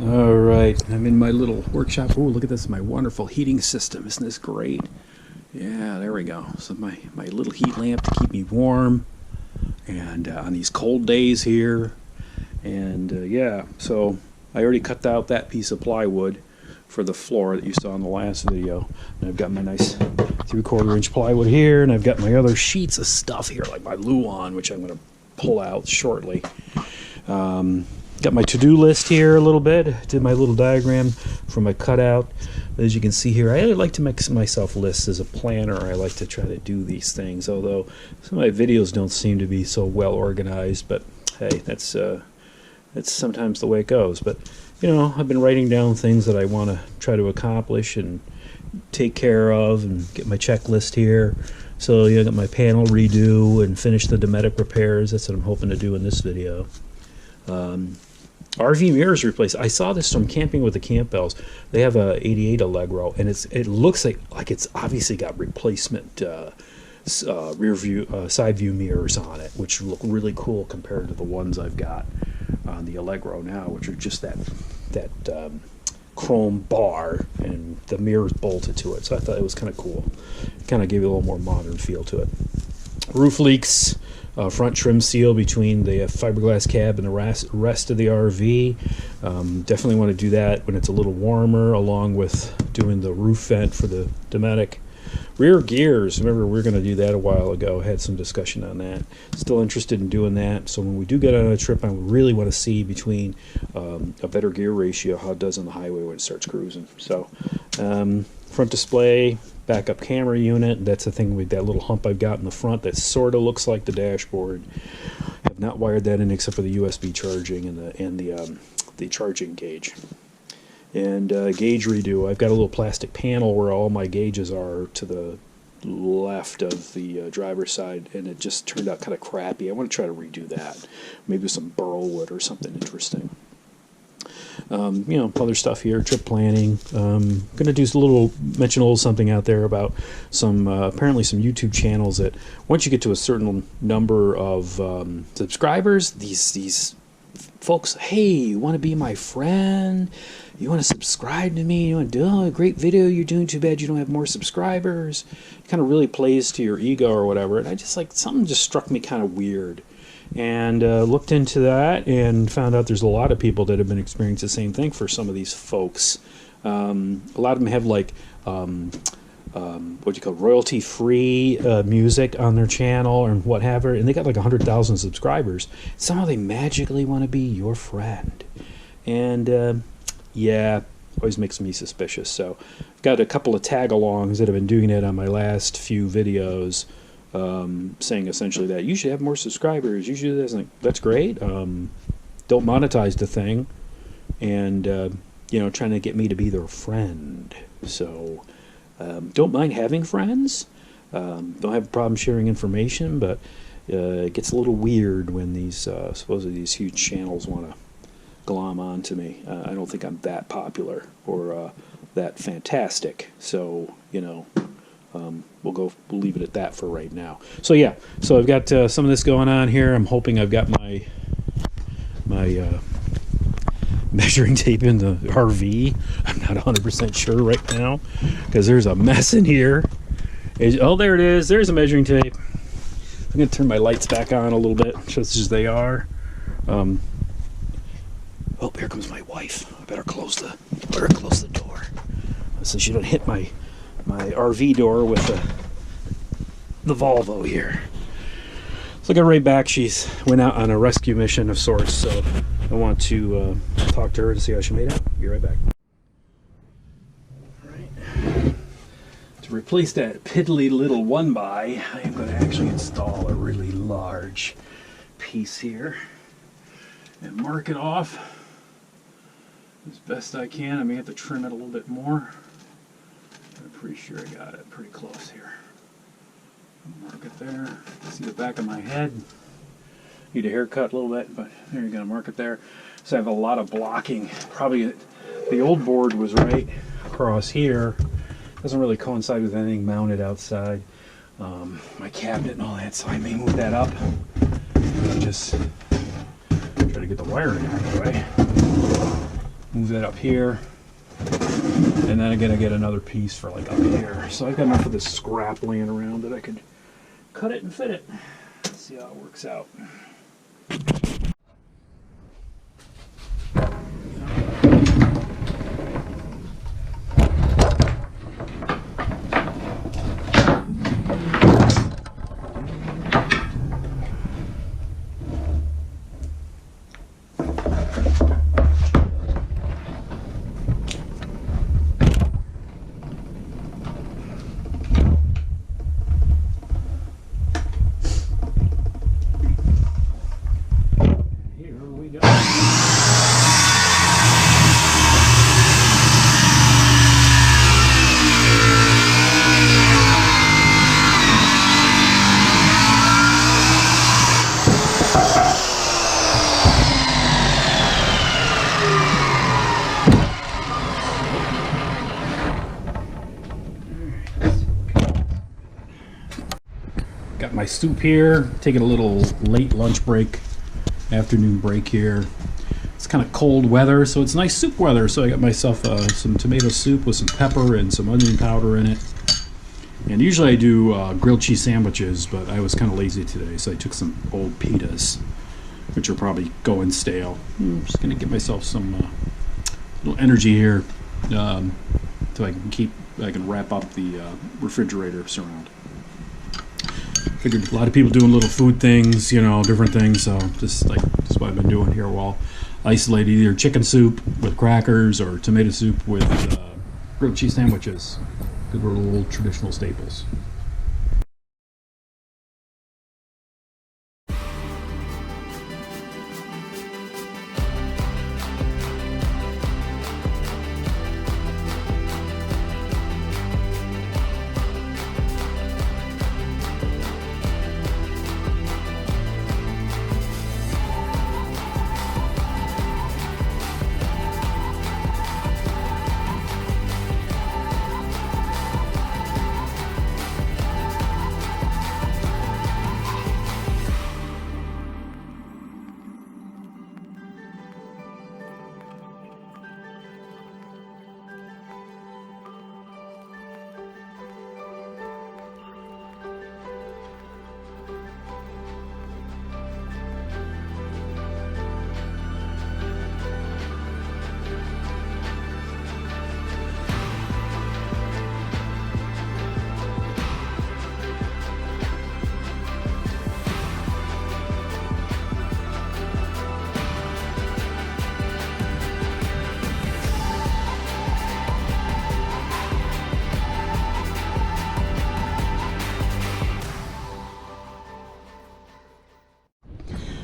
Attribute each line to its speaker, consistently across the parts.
Speaker 1: All right, I'm in my little workshop. Oh, look at this, my wonderful heating system. Isn't this great? Yeah, there we go. So my little heat lamp to keep me warm and on these cold days here. And yeah, so I already cut out that piece of plywood for the floor that you saw in the last video. And I've got my nice 3/4 inch plywood here, and I've got my other sheets of stuff here, like my Luan, which I'm going to pull out shortly. Got my to-do list here a little bit. Did my little diagram for my cutout. As you can see here, I like to make myself lists as a planner. I like to try to do these things, although some of my videos don't seem to be so well organized. But hey, that's sometimes the way it goes. But you know, I've been writing down things that I want to try to accomplish and take care of, and get my checklist here. So you know, I got my panel redo and finish the Dometic repairs. That's what I'm hoping to do in this video. RV mirrors replaced. I saw this from Camping with the Campbells. They have a '88 Allegro, and it looks like it's obviously got replacement rear view, side view mirrors on it, which look really cool compared to the ones I've got on the Allegro now, which are just that chrome bar and the mirrors bolted to it. So I thought it was kind of cool. Kind of gave it a little more modern feel to it. Roof leaks. Front trim seal between the fiberglass cab and the rest of the RV. Definitely want to do that when it's a little warmer, along with doing the roof vent for the Dometic. Rear gears, remember we were going to do that a while ago. Had some discussion on that. Still interested in doing that. So when we do get on a trip, I really want to see between a better gear ratio, how it does on the highway when it starts cruising. So front display, backup camera unit. That's the thing with that little hump I've got in the front that sort of looks like the dashboard. Have not wired that in except for the USB charging and the charging gauge. And gauge redo. I've got a little plastic panel where all my gauges are to the left of the driver's side, and it just turned out kind of crappy. I want to try to redo that. Maybe some burl wood or something interesting. You know, other stuff here, trip planning. Gonna do mention a little something out there about some apparently some YouTube channels that once you get to a certain number of subscribers, these folks, hey, you want to be my friend? You want to subscribe to me? You want to do a great video you're doing? Too bad you don't have more subscribers. It kind of really plays to your ego or whatever. And I just something just struck me kind of weird. And looked into that and found out there's a lot of people that have been experiencing the same thing for some of these folks. A lot of them have what do you call royalty-free music on their channel and whatever, and they got like 100,000 subscribers. Somehow they magically want to be your friend, and yeah, always makes me suspicious. So I've got a couple of tag-alongs that have been doing it on my last few videos. Saying essentially that you should have more subscribers. You should do this. That's great. Don't monetize the thing, and you know, trying to get me to be their friend. So don't mind having friends. Don't have a problem sharing information, but it gets a little weird when these supposedly these huge channels want to glom onto me. I don't think I'm that popular or that fantastic. So you know. We'll leave it at that for right now. So yeah, so I've got some of this going on here. I'm hoping I've got my measuring tape in the RV. I'm not 100% sure right now because there's a mess in here. Oh, there it is. There's a measuring tape. I'm going to turn my lights back on a little bit, just as they are. Oh, here comes my wife. I better close the door so she don't hit my RV door with the Volvo here. So I got right back. She's went out on a rescue mission of sorts, so I want to talk to her to see how she made out. Be right back. All right. To replace that piddly little 1x, I am going to actually install a really large piece here and mark it off as best I can. I may have to trim it a little bit more. I'm pretty sure I got it pretty close here. Mark it there. See the back of my head. Need a haircut a little bit, but there you're going to mark it there. So I have a lot of blocking. Probably the old board was right across here. Doesn't really coincide with anything mounted outside. My cabinet and all that, so I may move that up. Just try to get the wiring out of the way. Move that up here. And then I'm gonna get another piece for like up here. So I've got enough of this scrap laying around that I could cut it and fit it. Let's see how it works out. Got my soup here, taking a little late lunch break, afternoon break here. It's kind of cold weather, so it's nice soup weather. So I got myself some tomato soup with some pepper and some onion powder in it. And usually I do grilled cheese sandwiches, but I was kind of lazy today, so I took some old pitas, which are probably going stale. I'm just gonna get myself some little energy here, so I can wrap up the refrigerator surround. Figured a lot of people doing little food things, you know, different things. So just what I've been doing here while isolated, either chicken soup with crackers or tomato soup with grilled cheese sandwiches. Good little traditional staples.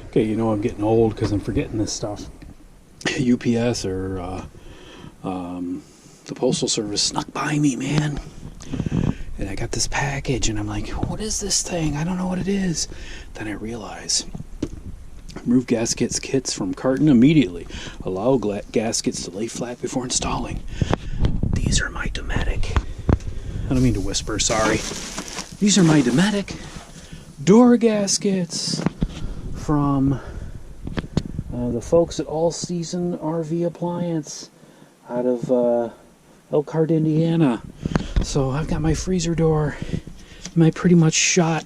Speaker 1: Okay, you know I'm getting old because I'm forgetting this stuff. UPS or the Postal Service snuck by me, man. And I got this package, and I'm like, what is this thing? I don't know what it is. Then I realize, remove gaskets kits from carton immediately. Allow gaskets to lay flat before installing. These are my Dometic. I don't mean to whisper, sorry. These are my Dometic door gaskets from the folks at All Season RV Appliance out of Elkhart, Indiana. So I've got my freezer door, my pretty much shot,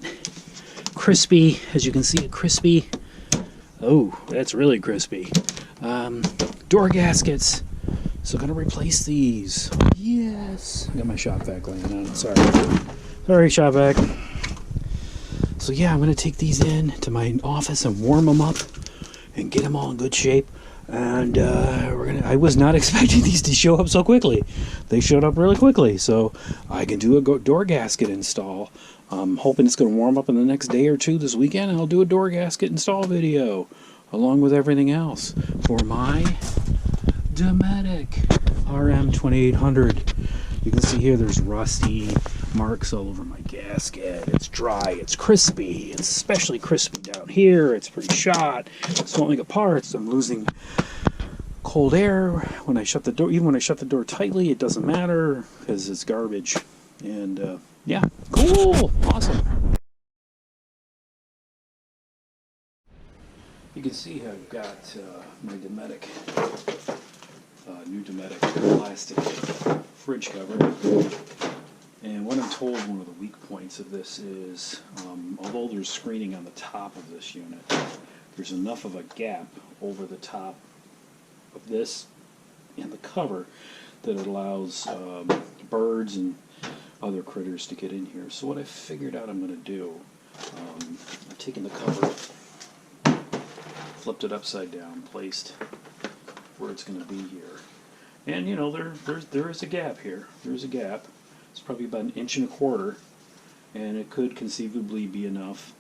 Speaker 1: crispy, as you can see it crispy. Oh, that's really crispy. Door gaskets. So gonna replace these. Yes. I got my shop vac laying on it, sorry shop vac. So yeah, I'm gonna take these in to my office and warm them up and get them all in good shape. And I was not expecting these to show up so quickly. They showed up really quickly, so I can do a door gasket install. I'm hoping it's going to warm up in the next day or two this weekend, and I'll do a door gasket install video along with everything else for my Dometic RM2800. You can see here there's rusty marks all over my gasket. It's dry, it's crispy, it's especially crispy down here. It's pretty shot, it's falling apart, so I'm losing cold air when I shut the door. Even when I shut the door tightly, it doesn't matter because it's garbage. And yeah, cool, awesome. You can see I've got my Dometic new Dometic plastic fridge cover. And what I'm told one of the weak points of this is, although there's screening on the top of this unit, there's enough of a gap over the top of this and the cover that it allows birds and other critters to get in here. So what I figured out I'm going to do, I've taken the cover, flipped it upside down, placed where it's going to be here. And you know, there is a gap here. There's a gap. It's probably about 1.25 inches, and it could conceivably be enough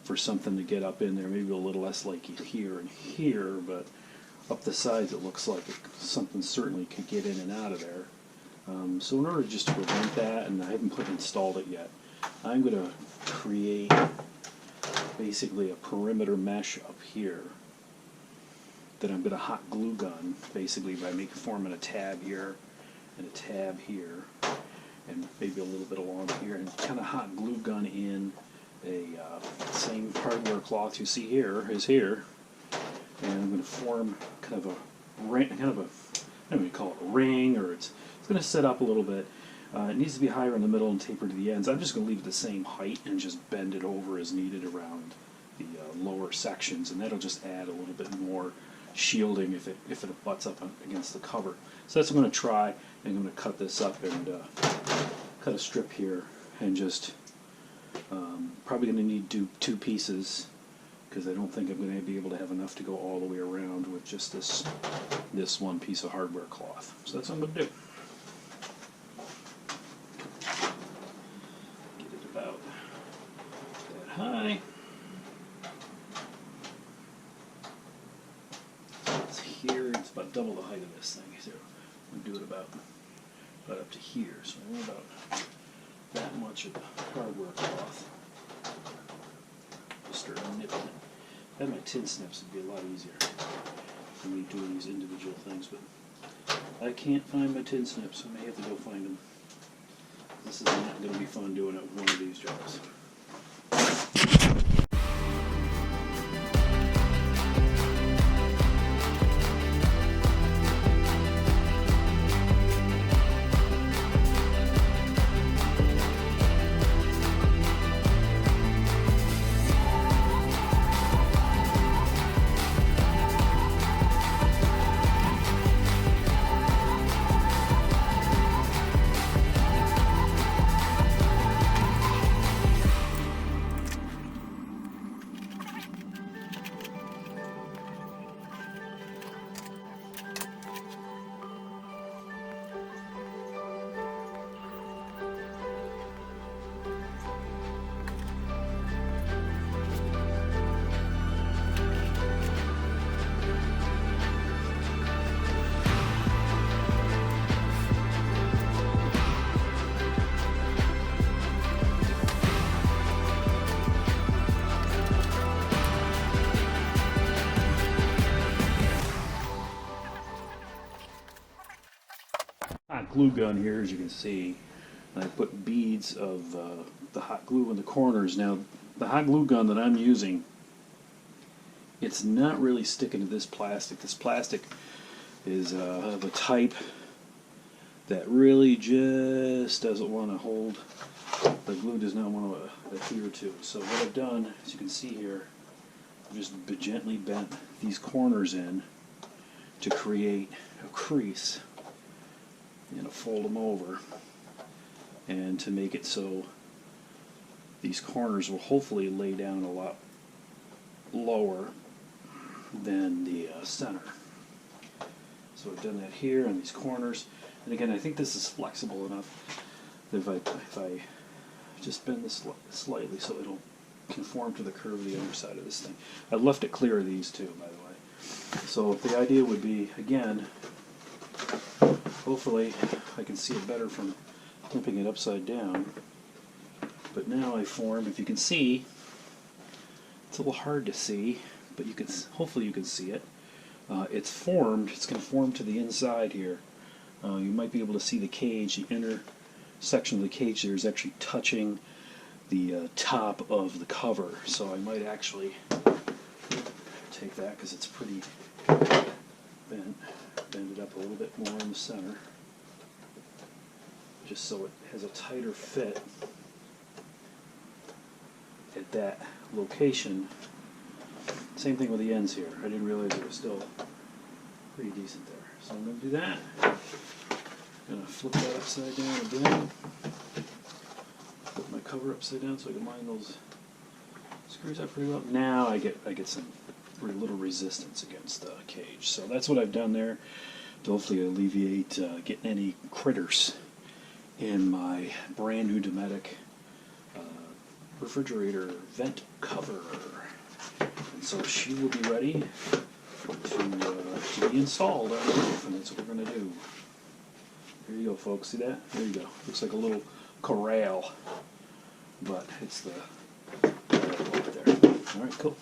Speaker 1: for something to get up in there. Maybe a little less like here and here, but up the sides it looks like something certainly could get in and out of there. So in order just to prevent that, and I haven't installed it yet, I'm going to create basically a perimeter mesh up here that I'm going to hot glue gun basically by forming a tab here and a tab here and maybe a little bit along here, and kind of hot glue gun in a same hardware cloth you see here is here, and I'm going to form kind of a ring, I don't know what you call it, a ring, or it's going to set up a little bit. It needs to be higher in the middle and taper to the ends. I'm just going to leave it the same height and just bend it over as needed around the lower sections, and that'll just add a little bit more shielding if it butts up against the cover. So that's what I'm going to try, and I'm going to cut this up and cut a strip here, and just probably going to need two pieces, because I don't think I'm going to be able to have enough to go all the way around with just this one piece of hardware cloth. So that's what I'm going to do. Get it about that high. It's here. It's about double the height of this thing. So I'm going to do it about up to here. So I want about that much of the hardware cloth. Just start nipping it. If I had my tin snips, it'd be a lot easier for me doing these individual things, but I can't find my tin snips, so I may have to go find them. This is not going to be fun doing it with one of these jobs. Hot glue gun here, as you can see, and I put beads of the hot glue in the corners. Now, the hot glue gun that I'm using, it's not really sticking to this plastic. This plastic is of a type that really just doesn't want to hold, the glue does not want to adhere to. So what I've done, as you can see here, I've just gently bent these corners in to create a crease. You know, fold them over, and to make it so these corners will hopefully lay down a lot lower than the center. So I've done that here on these corners, and again I think this is flexible enough that if I just bend this slightly so it'll conform to the curve of the underside of this thing. I left it clear of these too, by the way. So the idea would be, again, hopefully I can see it better from flipping it upside down. But now I formed, if you can see, it's a little hard to see, but you can, hopefully you can see it. It's formed, it's going to form to the inside here. You might be able to see the cage, the inner section of the cage there is actually touching the top of the cover. So I might actually take that, because it's pretty bent. Bend it up a little bit more in the center, just so it has a tighter fit at that location. Same thing with the ends here. I didn't realize it was still pretty decent there. So I'm going to do that. I'm going to flip that upside down again. Flip my cover upside down so I can line those screws up pretty well. Now I get some little resistance against the cage. So that's what I've done there to hopefully alleviate getting any critters in my brand new Dometic refrigerator vent cover. And so she will be ready to be installed on the roof, and that's what we're going to do. Here you go, folks. See that? There you go. Looks like a little corral, but it's the right there. All right, cool.